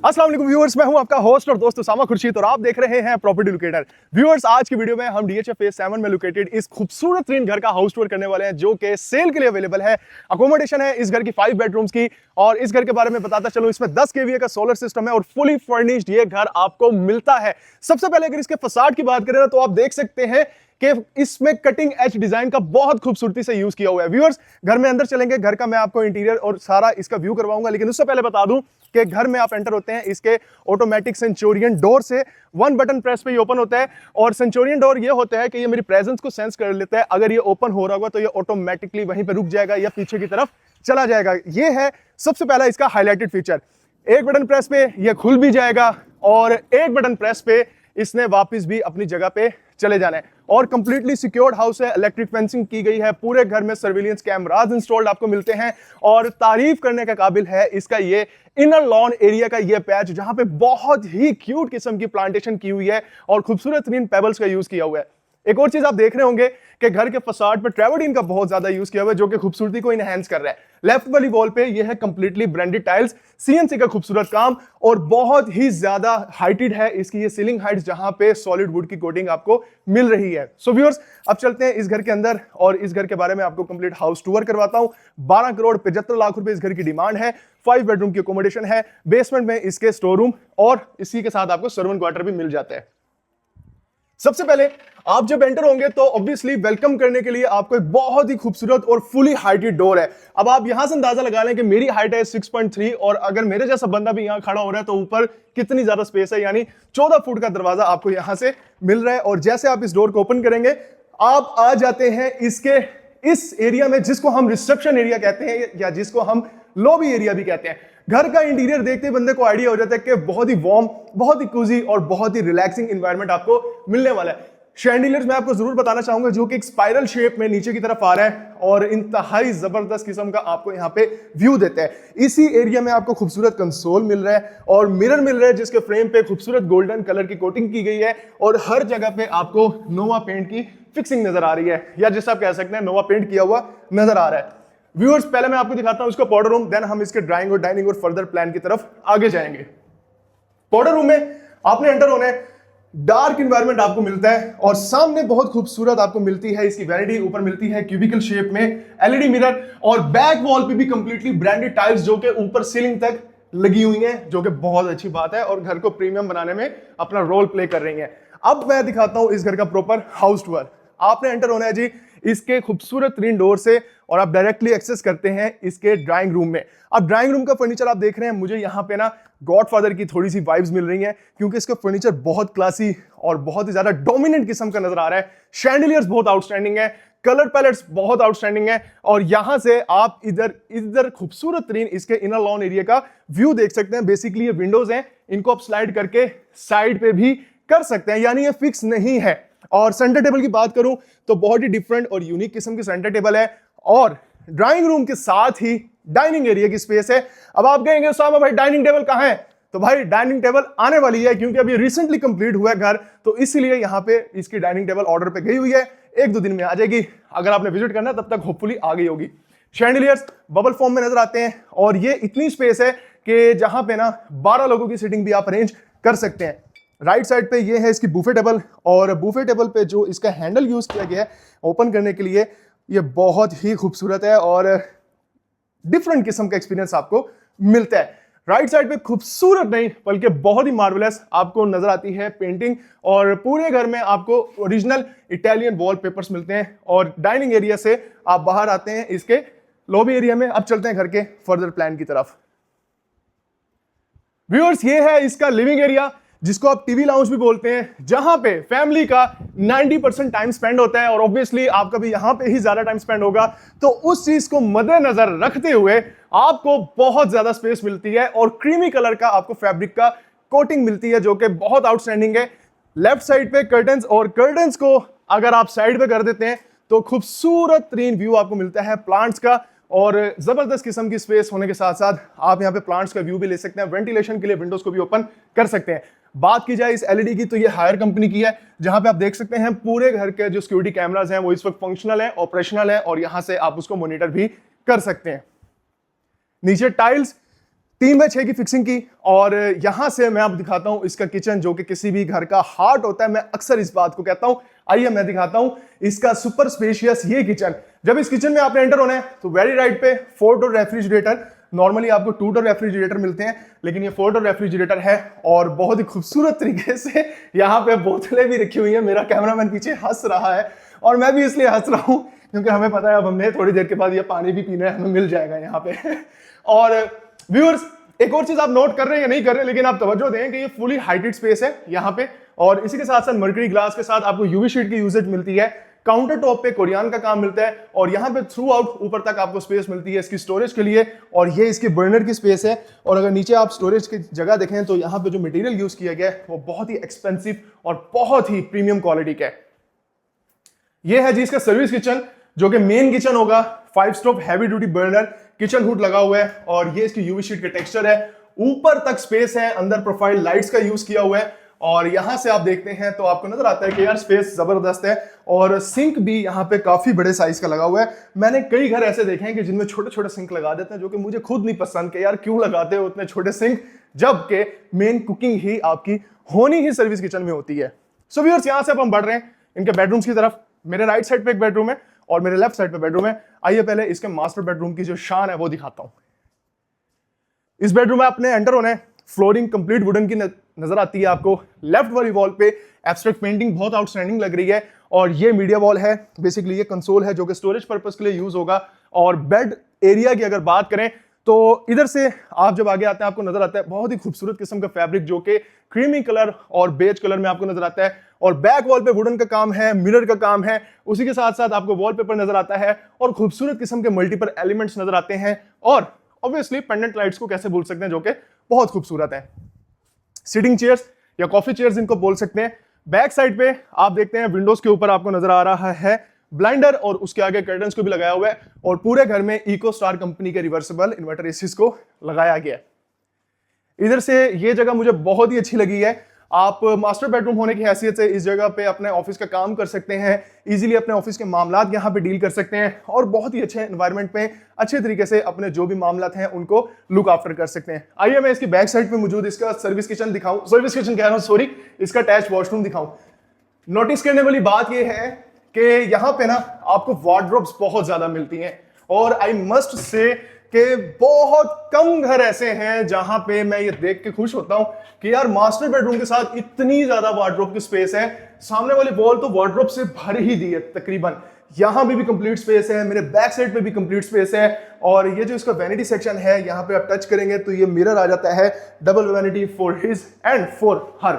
अस्सलाम वालेकुम व्यूअर्स, मैं हूं आपका होस्ट और दोस्त उसामा खुर्शीद और आप देख रहे हैं प्रॉपर्टी लोकेटर। व्यूअर्स, आज की वीडियो में हम डीएचएफ फेज 7 में लोकेटेड इस खूबसूरत तीन घर का हाउस टूर करने वाले हैं जो कि सेल के लिए अवेलेबल है। अकोमोडेशन है इस घर की 5 बेडरूम्स की और इस घर के बारे में बताता चलूं, इसमें 10 केवीए का सोलर सिस्टम है और फुली फर्निश्ड ये घर आपको मिलता है। सबसे पहले अगर इसके फसाड की बात करें तो आप देख सकते हैं कि इसमें कटिंग एज डिजाइन का बहुत खूबसूरती से यूज किया हुआ है। व्यूअर्स, घर में अंदर चलेंगे, घर का मैं आपको इंटीरियर और सारा इसका व्यू करवाऊंगा, लेकिन उससे पहले बता दूं कि घर में आप एंटर होते हैं इसके ऑटोमेटिक सेंचुरियन डोर से। वन बटन प्रेस पे ये ओपन होता है और सेंचुरियन डोर ये होता है कि ये मेरी प्रेजेंस को सेंस कर लेता है। अगर ये ओपन हो रहा होगा तो ये ऑटोमेटिकली वहीं पे रुक जाएगा या पीछे की तरफ चला जाएगा। ये है सबसे पहला इसका हाईलाइटेड फीचर। एक बटन प्रेस पे ये खुल भी जाएगा और एक बटन प्रेस पे इसने वापस भी अपनी जगह पे चले जाना है। और कंप्लीटली सिक्योर्ड हाउस है, इलेक्ट्रिक फेंसिंग की गई है, पूरे घर में सर्विलेंस कैमरास इंस्टॉल्ड आपको मिलते हैं और तारीफ करने का काबिल है इसका ये इनर लॉन एरिया का ये पैच, जहां पे बहुत ही क्यूट किस्म की प्लांटेशन की हुई है और खूबसूरत तरीन पेबल्स का यूज किया हुआ है। एक और चीज आप देख रहे होंगे कि घर के फसाड पे ट्रेवरडीन का बहुत ज्यादा यूज किया हुआ है जो कि खूबसूरती को इनहेंस कर रहा है। लेफ्ट वाली वॉल पे ये है कंप्लीटली ब्रांडेड टाइल्स, सीएनसी का खूबसूरत काम और बहुत ही ज्यादा हाइटेड है इसकी ये सीलिंग हाइट, जहां पे सॉलिड वुड की कोटिंग आपको मिल रही है। सो व्यूअर्स, अब चलते हैं इस घर के अंदर और इस घर के बारे में आपको कंप्लीट हाउस टूर करवाता हूं। 12 करोड़ 75 लाख रुपए इस घर की डिमांड है। 5 बेडरूम की अकोमोडेशन है, बेसमेंट में इसके स्टोर रूम और इसी के साथ आपको सर्वेंट क्वार्टर भी मिल जाता है। सबसे पहले आप जब एंटर होंगे तो ऑब्वियसली वेलकम करने के लिए आपको एक बहुत ही खूबसूरत और फुली हाइटेड डोर है। अब आप यहां से अंदाजा लगा लें कि मेरी हाइट है 6.3 और अगर मेरे जैसा बंदा भी यहां खड़ा हो रहा है तो ऊपर कितनी ज्यादा स्पेस है, यानी 14 फुट का दरवाजा आपको यहां से मिल रहा है। और जैसे आप इस डोर को ओपन करेंगे आप आ जाते हैं इसके इस एरिया में जिसको हम रिसेप्शन एरिया कहते हैं या जिसको हम लॉबी एरिया भी कहते हैं। घर का इंटीरियर देखते ही बंदे को आइडिया हो जाता है कि बहुत ही वार्म, बहुत ही कोजी और बहुत ही रिलैक्सिंग एनवायरनमेंट आपको मिलने वाला है। शैंडिलियर्स मैं आपको जरूर बताना चाहूंगा जो कि एक स्पाइरल शेप में नीचे की तरफ आ रहा है और इंतहाई जबरदस्त किस्म का आपको यहाँ पे व्यू देता है। इसी एरिया में आपको खूबसूरत कंसोल मिल रहा है और मिरर मिल रहा है जिसके फ्रेम पे खूबसूरत गोल्डन कलर की कोटिंग की गई है और हर जगह पे आपको नोवा पेंट की फिक्सिंग नजर आ रही है या जिसे आप कह सकते हैं नोवा पेंट किया हुआ नजर आ रहा है। व्यूअर्स, पहले मैं आपको दिखाता हूं इसका पाउडर रूम, देन हम इसके ड्राइंग और डाइनिंग और फर्दर प्लान की तरफ आगे जाएंगे। पाउडर रूम में आपने एंटर होना है, डार्क एनवायरनमेंट आपको मिलता है और सामने बहुत खूबसूरत आपको मिलती है इसकी वैनिटी, ऊपर मिलती है क्यूबिकल शेप में एलईडी मिरर और बैक वॉल पे भी कंप्लीटली ब्रांडेड टाइल्स जो कि ऊपर सीलिंग तक लगी हुई हैं, जो कि बहुत अच्छी बात है और घर को प्रीमियम बनाने में अपना रोल प्ले कर रही हैं। अब मैं दिखाता हूं इस घर का प्रॉपर हाउस टूर। आपने एंटर होना है जी इसके खूबसूरत तीन डोर से और आप डायरेक्टली एक्सेस करते हैं इसके ड्राइंग रूम में। अब ड्राइंग रूम का फर्नीचर आप देख रहे हैं, मुझे यहाँ पे ना गॉडफादर की थोड़ी सी वाइब्स मिल रही हैं क्योंकि इसका फर्नीचर बहुत क्लासी और बहुत ही ज्यादा डोमिनेंट किस्म का नजर आ रहा है। शैंडिलियर्स बहुत आउटस्टैंडिंग है, कलर पैलेट्स बहुत आउटस्टैंडिंग है और यहां से आप इधर खूबसूरत तरीन इसके इनर लॉन एरिया का व्यू देख सकते हैं। बेसिकली ये विंडोज हैं, इनको आप स्लाइड करके साइड पे भी कर सकते हैं, यानी ये फिक्स नहीं है। और सेंटर टेबल की बात करूं तो बहुत ही डिफरेंट और यूनिक किस्म की सेंटर टेबल है और ड्राइंग रूम के साथ ही डाइनिंग एरिया की स्पेस है। अब आप कहेंगे उसामा भाई डाइनिंग टेबल कहां है? तो भाई डाइनिंग टेबल आने वाली है क्योंकि अभी रिसेंटली कंप्लीट हुआ है घर, तो इसीलिए यहां पे इसकी डाइनिंग टेबल ऑर्डर पे गई हुई है, 1-2 दिन में आ जाएगी। अगर आपने विजिट करना है तब तक होपफुली आ गई होगी। शैंडिलियर्स बबल फॉर्म में नजर आते हैं और ये इतनी स्पेस है कि जहां पे ना 12 लोगों की सीटिंग भी आप अरेंज कर सकते हैं। राइट साइड पे ये है इसकी बूफे टेबल और बूफे टेबल पे जो इसका हैंडल यूज किया गया है ओपन करने के लिए, ये बहुत ही खूबसूरत है और डिफरेंट किस्म का एक्सपीरियंस आपको मिलता है। राइट साइड पे खूबसूरत नहीं बल्कि बहुत ही मार्वेलस आपको नजर आती है पेंटिंग और पूरे घर में आपको ओरिजिनल इटालियन वॉलपेपर्स मिलते हैं। और डाइनिंग एरिया से आप बाहर आते हैं इसके लॉबी एरिया में। अब चलते हैं घर के फर्दर प्लान की तरफ। व्यूअर्स, ये है इसका लिविंग एरिया जिसको आप टीवी लाउंज भी बोलते हैं, जहां पे फैमिली का 90% टाइम स्पेंड होता है और ऑब्वियसली आपका भी यहां पे ही ज्यादा टाइम स्पेंड होगा, तो उस चीज को मद्देनजर रखते हुए आपको बहुत ज्यादा स्पेस मिलती है और क्रीमी कलर का आपको फैब्रिक का कोटिंग मिलती है जो कि बहुत आउटस्टैंडिंग है। लेफ्ट साइड पे कर्टन्स और कर्टन्स को अगर आप साइड पे कर देते हैं तो खूबसूरत तरीन व्यू आपको मिलता है प्लांट्स का और जबरदस्त किस्म की स्पेस होने के साथ साथ आप यहां पे प्लांट्स का व्यू भी ले सकते हैं। वेंटिलेशन के लिए विंडोज को भी ओपन कर सकते हैं। बात की जाए इस एलईडी की तो ये हायर कंपनी की है, जहां पे आप देख सकते हैं पूरे घर के जो सिक्योरिटी कैमरास हैं वो इस वक्त फंक्शनल है, ऑपरेशनल है और यहां से आप उसको मॉनिटर भी कर सकते हैं। नीचे टाइल्स 3x6 की फिक्सिंग की। और यहां से मैं आपको दिखाता हूं इसका किचन, जो कि किसी भी घर का हार्ट होता है। मैं अक्सर इस बात को कहता हूं। आइए मैं दिखाता हूं इसका सुपर स्पेशियस ये किचन। जब इस किचन में आपने एंटर होना है तो वेरी राइट पे 4 डोर रेफ्रिजरेटर। नॉर्मली आपको 2 डोर रेफ्रिजरेटर मिलते हैं, लेकिन ये 4 डोर रेफ्रिजरेटर है। और बहुत ही खूबसूरत तरीके से यहाँ पे बोतलें भी रखी हुई है। मेरा कैमरामैन पीछे हंस रहा है और मैं भी इसलिए हंस रहा हूं क्योंकि हमें पता है अब हमने थोड़ी देर के बाद ये पानी भी पीना है, हमें मिल जाएगा यहाँ पे। और व्यूअर्स, एक और चीज आप नोट कर रहे हैं या नहीं कर रहे, लेकिन आप तवज्जो दें कि ये फुली हाइटेड स्पेस है यहाँ पे। और इसी के साथ साथ मर्करी ग्लास के साथ आपको यूवी शीट की यूजेज मिलती है। काउंटर टॉप पे कोरियन का काम मिलता है और यहाँ पे थ्रू आउट ऊपर तक आपको स्पेस मिलती है इसकी स्टोरेज के लिए। और ये इसकी बर्नर की स्पेस है। और अगर नीचे आप स्टोरेज की जगह देखें तो यहाँ पे जो मटेरियल यूज किया गया है वो बहुत ही एक्सपेंसिव और बहुत ही प्रीमियम क्वालिटी का है। ये है जी इसका सर्विस किचन, जो कि मेन किचन होगा। 5 stove heavy duty burner, kitchen hood लगा हुआ है और ये इसकी यूवी शीट का टेक्सचर है। ऊपर तक स्पेस है, अंदर प्रोफाइल लाइट्स का यूज किया हुआ है। और यहां से आप देखते हैं तो आपको नजर आता है कि यार स्पेस जबरदस्त है। और सिंक भी यहाँ पे काफी बड़े साइज का लगा हुआ है। मैंने कई घर ऐसे देखे हैं कि जिनमें छोटे छोटे सिंक लगा देते हैं, जो कि मुझे खुद नहीं पसंद कि यार क्यों लगाते हो उतने छोटे सिंक, जबकि मेन कुकिंग ही आपकी होनी ही सर्विस किचन में होती है। सो व्यूअर्स, यहां से अब हम बढ़ रहे हैं इनके बेडरूम्स की तरफ। मेरे राइट साइड पे एक बेडरूम है और मेरे लेफ्ट साइड पे बेडरूम है। आइए पहले इसके मास्टर बेडरूम की जो शान है वो दिखाता हूं। इस बेडरूम में आपने एंटर होना है, फ्लोरिंग कंप्लीट वुडन की नजर आती है आपको। लेफ्ट वाली वॉल पे एब्स्ट्रैक्ट पेंटिंग बहुत आउटस्टैंडिंग लग रही है। और ये मीडिया वॉल है, बेसिकली ये कंसोल है जो कि स्टोरेज पर्पस के लिए यूज होगा। और बेड एरिया की अगर बात करें तो इधर से आप जब आगे आते हैं आपको नजर आता है बहुत ही खूबसूरत किस्म का फैब्रिक, जो कि क्रीमी कलर और बेज कलर में आपको नजर आता है। और बैक वॉल पे वुडन का काम है, मिरर का काम है। उसी के साथ साथ आपको वॉलपेपर नजर आता है और खूबसूरत किस्म के मल्टीपल एलिमेंट्स नजर आते हैं। और ऑब्वियसली पेंडेंट लाइट्स को कैसे भूल सकते हैं, जो कि बहुत खूबसूरत है। सिटिंग चेयर्स या कॉफी चेयर्स इनको बोल सकते हैं। बैक साइड पे आप देखते हैं विंडोज के ऊपर आपको नजर आ रहा है ब्लाइंडर और उसके आगे कर्टन्स को भी लगाया हुआ है। और पूरे घर में इको स्टार कंपनी के रिवर्सिबल इन्वर्टर एसीज को लगाया गया है। इधर से ये जगह मुझे बहुत ही अच्छी लगी है। आप मास्टर बेडरूम होने की हैसियत से इस जगह पे अपने ऑफिस का काम कर सकते हैं, इजीली अपने ऑफिस के मामलात यहाँ पे डील कर सकते हैं और बहुत ही अच्छे एनवायरनमेंट में अच्छे तरीके से अपने जो भी मामलात हैं उनको लुक आफ्टर कर सकते हैं। आइए मैं इसकी बैक साइड पे मौजूद इसका सर्विस किचन दिखाऊं, सर्विस किचन कह रहा हूं सॉरी, इसका अटैच वॉशरूम दिखाऊं। नोटिस करने वाली बात यह है कि यहाँ पे ना आपको वार्डरोब्स बहुत ज्यादा मिलती हैं। और आई मस्ट से कि बहुत कम घर ऐसे हैं जहां पे मैं ये देख के खुश होता हूं कि यार मास्टर बेडरूम के साथ इतनी ज्यादा वार्डरोब की स्पेस है। सामने वाली वॉल तो वार्डरोब से भर ही दी है तकरीबन। यहां भी कंप्लीट स्पेस है, मेरे बैक साइड पे भी कंप्लीट स्पेस है। और ये जो इसका वैनिटी सेक्शन है, यहाँ पे आप टच करेंगे तो ये मिरर आ जाता है, double vanity for his and for her.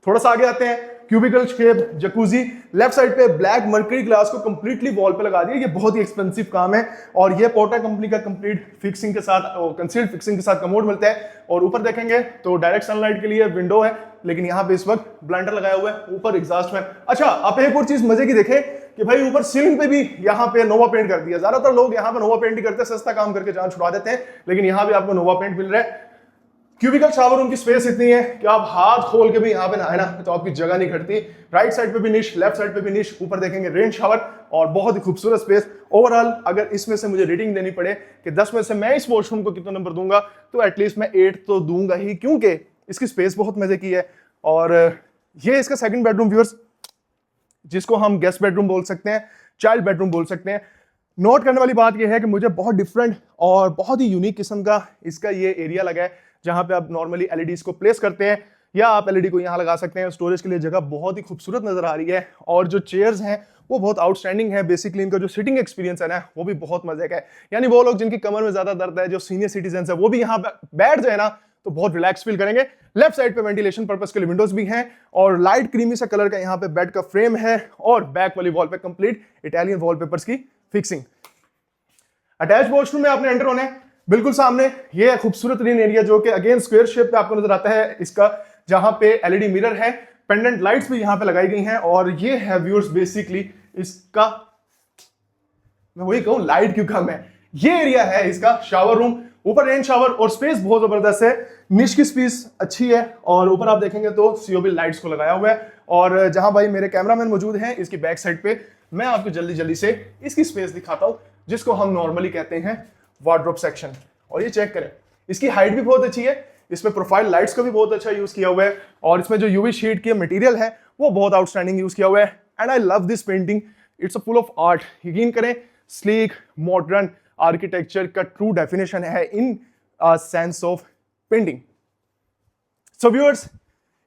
थोड़ा सा आगे आते हैं, cubical shape jacuzzi. Left side पे ब्लैक मर्करी ग्लास को कंप्लीटली वॉल पे लगा दिया। ये बहुत ही एक्सपेंसिव काम है और ये पोर्टा कंपनी का कंप्लीट फिक्सिंग के साथ, कंसील्ड फिक्सिंग के साथ कमोड मिलता है। और ऊपर देखेंगे तो डायरेक्ट सनलाइट के लिए विंडो है, लेकिन यहाँ पे इस वक्त ब्लाइंडर लगाया हुआ है, ऊपर एग्जॉस्ट फैन। अच्छा, आप एक और चीज मजे की देखें कि भाई ऊपर सीलिंग पे भी यहाँ पे नोवा पेंट कर दिया। ज्यादातर लोग यहाँ पे नोवा पेंट ही करते हैं, सस्ता काम करके जान छुड़ा देते हैं, लेकिन यहाँ भी आपको नोवा पेंट मिल रहा है। क्यूबिकल शावर रूम की स्पेस इतनी है कि आप हाथ खोल के भी यहाँ पे नहाए ना तो आपकी जगह नहीं घटती। राइट साइड पे भी निश, लेफ्ट साइड पे भी निश, ऊपर देखेंगे रेन शावर और बहुत ही खूबसूरत स्पेस। ओवरऑल अगर इसमें से मुझे रेटिंग देनी पड़े कि 10 में से मैं इस वॉशरूम को कितना नंबर दूंगा, तो एटलीस्ट मैं 8 तो दूंगा ही, क्योंकि इसकी स्पेस बहुत मजे की है। और ये इसका सेकंड बेडरूम व्यूअर्स, जिसको हम गेस्ट बेडरूम बोल सकते हैं, चाइल्ड बेडरूम बोल सकते हैं। नोट करने वाली बात यह है कि मुझे बहुत डिफरेंट और बहुत ही यूनिक किस्म का इसका ये एरिया लगा है, जहां पे आप नॉर्मली एलईडीज को प्लेस करते हैं या आप एलईडी को यहां लगा सकते हैं। स्टोरेज के लिए जगह बहुत ही खूबसूरत नजर आ रही है और जो चेयर्स हैं वो बहुत आउटस्टैंडिंग है। बेसिकली इनका जो सिटिंग एक्सपीरियंस है ना वो भी बहुत मजे का है। यानी वो लोग जिनकी कमर में ज्यादा दर्द है, जो सीनियर सिटीजन है, वो भी यहाँ बैठ जाए ना तो बहुत रिलैक्स फील करेंगे। लेफ्ट साइड पे वेंटिलेशन पर्पस के लिए विंडोज भी हैं और लाइट क्रीमी सा कलर का यहाँ पे बेड का फ्रेम है और बैक वाली वॉल पे कंप्लीट इटालियन वॉलपेपर्स की फिक्सिंग। अटैच वॉशरूम में आपने एंटर होने बिल्कुल सामने ये खूबसूरत ग्रीन एरिया, जो कि अगेन स्क्वायर शेप पे आपको नजर आता है इसका, जहां पे एलईडी मिरर है, पेंडेंट लाइट्स भी यहां पे लगाई गई हैं। और ये है व्यूअर्स बेसिकली इसका, मैं वही कहूं लाइट क्यों कम है, ये एरिया है इसका शावर रूम। ऊपर रेन शावर और स्पेस बहुत जबरदस्त है, निश की स्पेस अच्छी है और ऊपर आप देखेंगे तो सीओबी लाइट्स को लगाया हुआ है। और जहां भाई मेरे कैमरामैन मौजूद हैं इसकी बैक साइड पे, मैं आपको जल्दी जल्दी से इसकी स्पेस दिखाता हूं, जिसको हम नॉर्मली कहते हैं वार्डरोब सेक्शन। और ये चेक करें, इसकी हाइट भी बहुत अच्छी है, इसमें प्रोफाइल लाइट्स का भी बहुत अच्छा यूज किया हुआ है और इसमें जो यूवी शीट की मटेरियल है वो बहुत आउटस्टैंडिंग यूज किया हुआ है। And I love this painting, it's a full of art. यकीन करें स्लीक मॉडर्न आर्किटेक्चर का ट्रू डेफिनेशन है in sense of painting. So viewers,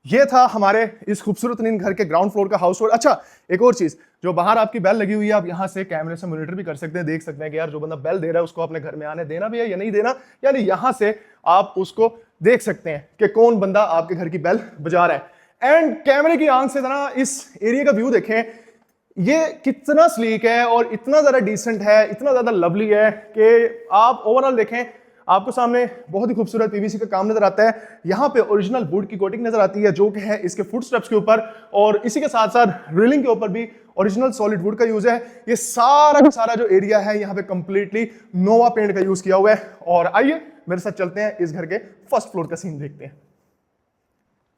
ये था हमारे इस खूबसूरत घर के ग्राउंड फ्लोर का हाउस टूर। अच्छा, एक और चीज, जो बाहर आपकी बेल लगी हुई है, आप यहां से कैमरे से मॉनिटर भी कर सकते हैं, देख सकते हैं कि यार जो बंदा बेल दे रहा है उसको अपने घर में आने देना भी है या नहीं देना, यानी यहां से आप उसको देख सकते हैं कि कौन बंदा आपके घर की बेल बजा रहा है। एंड कैमरे की आंख से जरा इस एरिया का व्यू देखें, ये कितना स्लीक है और इतना ज्यादा डिसेंट है, इतना ज्यादा लवली है कि आप ओवरऑल देखें, आपको सामने बहुत ही खूबसूरत पीवीसी का काम नजर आता है। यहाँ पे ओरिजिनल वुड की कोटिंग नजर आती है जो कि है इसके फुटस्टेप्स के ऊपर, और इसी के साथ साथ रेलिंग के ऊपर भी ओरिजिनल सॉलिड वुड का यूज है। ये सारा का सारा जो एरिया है यहाँ पे कंप्लीटली नोवा पेंट का यूज किया हुआ है। और आइए मेरे साथ चलते हैं, इस घर के फर्स्ट फ्लोर का सीन देखते हैं।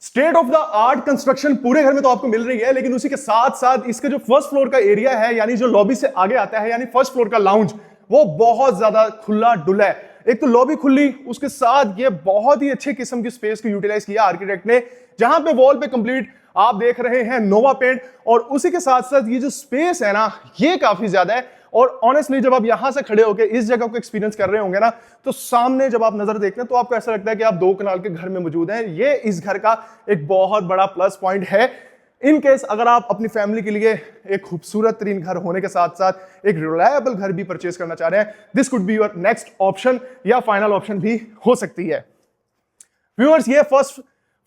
State of the art construction पूरे घर में तो आपको मिल रही है, लेकिन उसी के साथ साथ इसके जो फर्स्ट फ्लोर का एरिया है, यानी जो लॉबी से आगे आता है, यानी फर्स्ट फ्लोर का लाउंज, वो बहुत ज्यादा खुला डुला है। एक तो लॉबी खुली, उसके साथ ये बहुत ही अच्छे किस्म की स्पेस को यूटिलाइज किया आर्किटेक्ट ने, जहां पे वॉल पे कंप्लीट आप देख रहे हैं नोवा पेंट, और उसी के साथ साथ ये जो स्पेस है ना, ये काफी ज्यादा है। और ऑनेस्टली जब आप यहां से खड़े होकर इस जगह को एक्सपीरियंस कर रहे होंगे ना, तो सामने जब आप नजर देखते हैं तो आपको ऐसा लगता है कि आप 2 कनाल के घर में मौजूद हैं। ये इस घर का एक बहुत बड़ा प्लस पॉइंट है। इन केस अगर आप अपनी फैमिली के लिए एक खूबसूरत तरीन घर होने के साथ साथ एक रिलायबल घर भी परचेज करना चाह रहे हैं, this could be your next option या फाइनल ऑप्शन भी हो सकती है। व्यूअर्स, ये फर्स्ट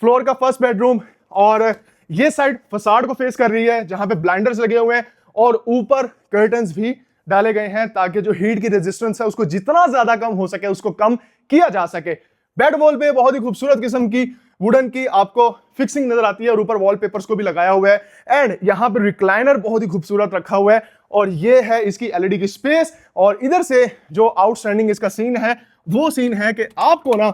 फ्लोर का फर्स्ट बेडरूम, और ये साइड फसाड को फेस कर रही है जहां पे ब्लाइंडर्स लगे हुए हैं और ऊपर कर्टन्स भी डाले गए हैं ताकि जो हीट की रेजिस्टेंस है उसको जितना ज्यादा कम हो सके उसको कम किया जा सके। बेड वॉल पे बहुत ही खूबसूरत किस्म की वुडन की आपको फिक्सिंग नजर आती है और ऊपर वॉलपेपर्स को भी लगाया हुआ है। एंड यहाँ पे रिक्लाइनर बहुत ही खूबसूरत रखा हुआ है, और ये है इसकी एलईडी की स्पेस। और इधर से जो आउटस्टैंडिंग इसका सीन है वो सीन है कि आपको ना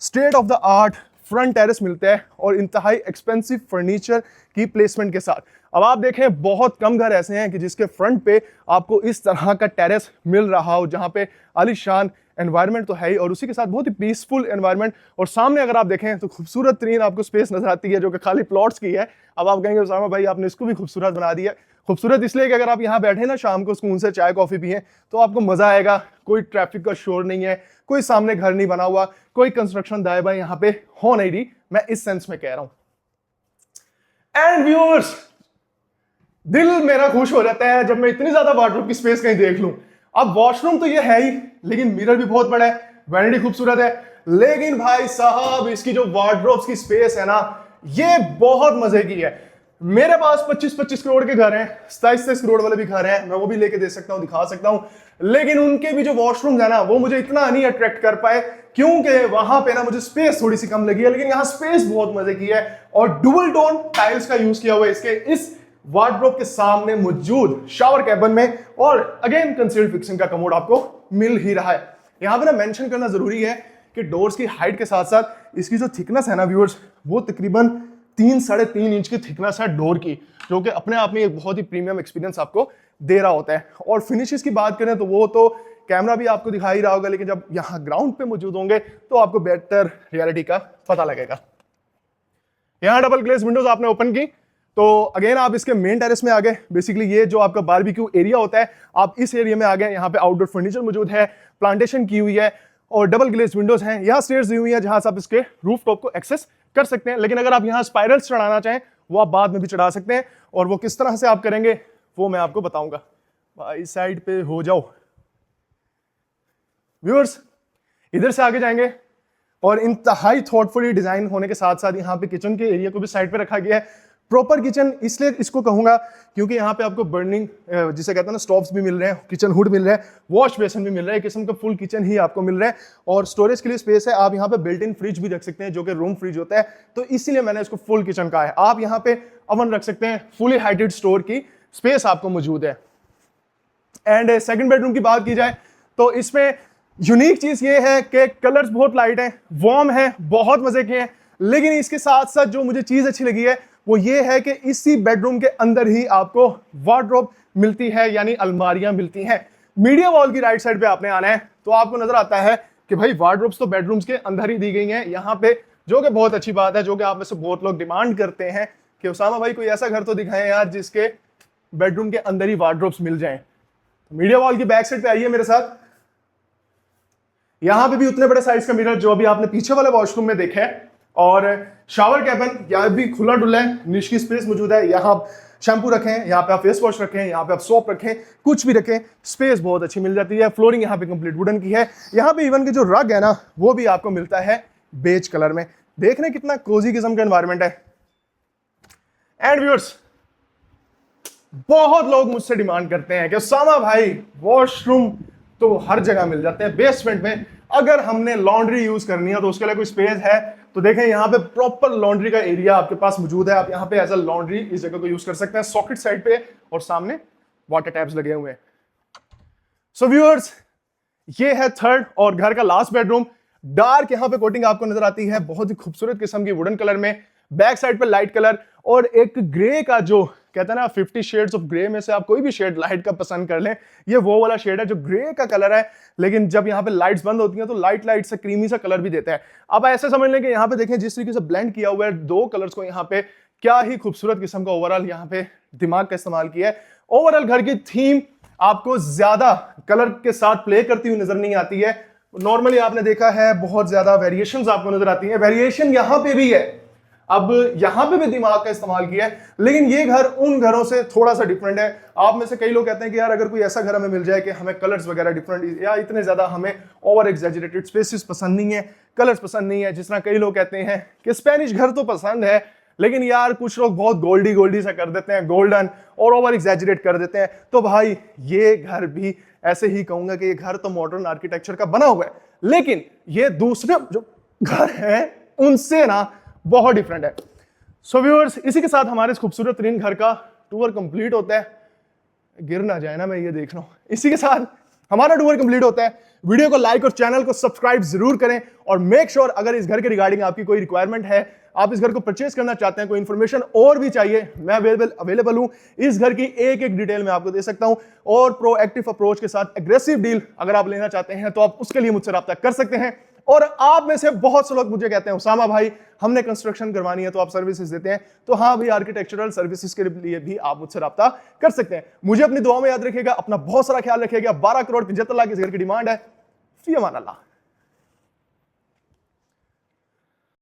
state of the art front terrace मिलता है और इंतहाई एक्सपेंसिव फर्नीचर की प्लेसमेंट के साथ। अब आप देखें, बहुत कम घर ऐसे हैं कि जिसके फ्रंट पे आपको इस तरह का टेरेस मिल रहा हो, जहां पे आलीशान एनवायरनमेंट तो है ही और उसी के साथ बहुत ही पीसफुल एनवायरनमेंट। और सामने अगर आप देखें तो खूबसूरत तरीन आपको स्पेस नजर आती है जो कि खाली प्लॉट्स की है। अब आप कहेंगे उसामा भाई आपने इसको भी खूबसूरत बना दिया। खूबसूरत इसलिए कि अगर आप यहाँ बैठे ना शाम को सुकून से चाय कॉफी पिए तो आपको मजा आएगा। कोई ट्रैफिक का शोर नहीं है, कोई सामने घर नहीं बना हुआ, कोई कंस्ट्रक्शन दाएं बाएं यहाँ पे हो नहीं रही, मैं इस सेंस में कह रहा हूं। एंड व्यूअर्स, दिल मेरा खुश हो जाता है जब मैं इतनी ज्यादा वार्डरोब की स्पेस कहीं देख लूं। अब वॉशरूम तो ये है ही, लेकिन मिरर भी बहुत बड़ा है, वैनिटी खूबसूरत है, लेकिन भाई साहब इसकी जो वार्डरोब्स की स्पेस है ना, ये बहुत मजे की है। मेरे पास 25-25 करोड़ के घर हैं, 27-27 करोड़ वाले भी घर हैं, मैं वो भी लेके दे सकता हूं, दिखा सकता हूं, लेकिन उनके भी जो वॉशरूम है ना वो मुझे इतना नहीं अट्रैक्ट कर पाए क्योंकि वहां पे ना मुझे स्पेस थोड़ी सी कम लगी है। लेकिन यहाँ स्पेस बहुत मजे की है और डुअल टोन टाइल्स का यूज किया हुआ है इसके इस वार्डरोब के सामने मौजूद शावर कैबिन में, और अगेन कंसील्ड फिक्सिंग का कमोड आपको मिल ही रहा है। यहां पे ना मेंशन करना जरूरी है कि डोर्स की हाइट के साथ साथ इसकी जो थिकनेस है ना व्यूअर्स, वो तकरीबन 3-3.5 इंच की थिकनेस है डोर की, जो कि अपने आप में एक बहुत ही प्रीमियम एक्सपीरियंस आपको दे रहा होता है। और फिनिशेस की बात करें तो वो तो कैमरा भी आपको दिखा ही रहा होगा, लेकिन जब यहाँ ग्राउंड पे मौजूद होंगे तो आपको बेहतर रियलिटी का पता लगेगा। यहाँ डबल ग्लेज विंडोज आपने ओपन की तो अगेन आप इसके मेन टेरेस में आ गए। बेसिकली ये जो आपका बारबेक्यू एरिया होता है, आप इस एरिया में आ गए। यहाँ पे आउटडोर फर्नीचर मौजूद है, प्लांटेशन की हुई है और डबल ग्लेज विंडोज हैं। यहाँ स्टेयर्स दी हुई है जहां से आप इसके रूफ टॉप को एक्सेस कर सकते हैं, लेकिन अगर आप यहाँ स्पाइरल्स चढ़ाना चाहें वो आप बाद में भी चढ़ा सकते हैं, और वो किस तरह से आप करेंगे वो मैं आपको बताऊंगा। भाई साइड पे हो जाओ व्यूअर्स, इधर से आगे जाएंगे और इंतहाई थॉटफुली डिजाइन होने के साथ साथ यहाँ पे किचन के एरिया को भी साइड पे रखा गया है। प्रॉपर किचन इसलिए इसको कहूंगा क्योंकि यहाँ पे आपको बर्निंग जिसे कहते हैं ना स्टोव्स भी मिल रहे हैं, किचन हुड मिल रहा है, वॉश बेसिन भी मिल रहा है, किस्म का फुल किचन ही आपको मिल रहा है। और स्टोरेज के लिए स्पेस है, आप यहाँ पे बिल्ट इन फ्रिज भी रख सकते हैं जो कि रूम फ्रिज होता है, तो इसीलिए मैंने इसको फुल किचन कहा है। आप यहाँ पे अवन रख सकते हैं, फुली हाइटेड स्टोर की स्पेस आपको मौजूद है। एंड सेकंड बेडरूम की बात की जाए तो इसमें यूनिक चीज ये है कि कलर्स बहुत लाइट हैं, वार्म है, बहुत मजे के हैं, लेकिन इसके साथ साथ जो मुझे चीज अच्छी लगी है वो ये है कि इसी बेडरूम के अंदर ही आपको वार्डरोब मिलती है, यानी अलमारियां मिलती हैं। मीडिया वॉल की राइट साइड पे आपने आना है तो आपको नजर आता है कि भाई वार्डरोब्स तो बेडरूम्स के अंदर ही दी गई हैं यहाँ पे, जो कि बहुत अच्छी बात है, जो कि आप में से बहुत लोग डिमांड करते हैं कि उसामा भाई कोई ऐसा घर तो दिखाएं यार जिसके बेडरूम के अंदर ही वार्डरोब्स मिल जाएं। तो मीडिया वॉल की बैक साइड पे आइए मेरे साथ। यहां पे भी उतने बड़े साइज का मिरर जो अभी आपने पीछे वाले वॉशरूम में देखा है, और शावर कैबिन यहाँ भी खुला डुला है, निश की स्पेस मौजूद है। यहाँ आप शैम्पू रखें, यहाँ पे आप फेस वॉश रखें, यहाँ पे आप सोप रखें, कुछ भी रखें, स्पेस बहुत अच्छी मिल जाती है। फ्लोरिंग यहाँ पे कंप्लीट वुडन की है। यहाँ पे इवन के जो रग है ना वो भी आपको मिलता है बेज कलर में। देख रहे हैं कितना कोजी किस्म का एनवायरनमेंट है। एंड व्यूअर्स, बहुत लोग मुझसे डिमांड करते हैं कि उसामा भाई वॉशरूम तो हर जगह मिल जाते हैं, बेसमेंट में अगर हमने लॉन्ड्री यूज करनी है तो उसके लिए कोई स्पेस है? तो देखें यहाँ पे प्रॉपर लॉन्ड्री का एरिया आपके पास मौजूद है। आप यहाँ पे एज अ लॉन्ड्री इस जगह को यूज कर सकते हैं, सॉकेट साइड पे, और सामने वाटर टैप्स लगे हुए हैं। सो व्यूअर्स, ये है थर्ड और घर का लास्ट बेडरूम। डार्क यहाँ पे कोटिंग आपको नजर आती है, बहुत ही खूबसूरत किस्म की वुडन कलर में। बैक साइड पे लाइट कलर और एक ग्रे का, जो कहते हैं ना 50 शेड्स ऑफ ग्रे में से आप कोई भी शेड लाइट का पसंद कर लें, ये वो वाला शेड है जो ग्रे का कलर है, लेकिन जब यहाँ पे लाइट्स बंद होती हैं तो लाइट से क्रीमी सा कलर भी देता है। अब ऐसे समझ लें कि यहाँ पे देखें जिस तरीके से ब्लेंड किया हुआ है दो कलर्स को, यहाँ पे क्या ही खूबसूरत किस्म का ओवरऑल यहाँ पे दिमाग का इस्तेमाल किया है। ओवरऑल घर की थीम आपको ज्यादा कलर के साथ प्ले करती हुई नजर नहीं आती है। नॉर्मली आपने देखा है बहुत ज्यादा वेरिएशंस आपको नजर आती हैं, वेरिएशन यहाँ पे भी है। अब यहां पे भी दिमाग का इस्तेमाल किया है, लेकिन ये घर उन घरों से थोड़ा सा डिफरेंट है। आप में से कई लोग कहते हैं कि यार अगर कोई ऐसा घर हमें मिल जाए कि हमें कलर्स वगैरह डिफरेंट, या इतने ज्यादा हमें ओवर एग्जैजरेटेड स्पेसेस पसंद नहीं है, कलर्स पसंद नहीं है। जिस तरह कई लोग कहते हैं कि स्पेनिश घर तो पसंद है, लेकिन यार कुछ लोग बहुत गोल्डी सा कर देते हैं, गोल्डन, और ओवर एग्जैजरेट कर देते हैं। तो भाई ये घर भी ऐसे ही कहूंगा कि ये घर तो मॉडर्न आर्किटेक्चर का बना हुआ है, लेकिन ये दूसरे जो घर है उनसे ना बहुत डिफरेंट है। सो व्यूअर्स, इसी के साथ हमारे इस खूबसूरत तरीन घर का टूर कंप्लीट होता है। गिर ना जाए ना, मैं ये देख रहा हूं। इसी के साथ हमारा टूर कंप्लीट होता है। वीडियो को लाइक और चैनल को सब्सक्राइब जरूर करें, और मेक श्योर अगर इस घर के रिगार्डिंग आपकी कोई रिक्वायरमेंट है, आप इस घर को परचेज करना चाहते हैं, कोई इंफॉर्मेशन और भी चाहिए, मैं अवेलेबल हूं। इस घर की एक डिटेल मैं आपको दे सकता हूं, और प्रोएक्टिव अप्रोच के साथ एग्रेसिव डील अगर आप लेना चाहते हैं तो आप उसके लिए मुझसे राब्ता कर सकते हैं। और आप में से बहुत से लोग मुझे कहते हैं उसामा भाई हमने कंस्ट्रक्शन करवानी है तो आप सर्विसेज देते हैं, तो हाँ भाई, आर्किटेक्चरल सर्विसेज के लिए भी आप मुझसे राब्ता कर सकते हैं। मुझे अपनी दुआ में याद रखिएगा, अपना बहुत सारा ख्याल रखिएगा। 12 करोड़ 75 लाख इस घर की डिमांड है। फी अमान अल्लाह।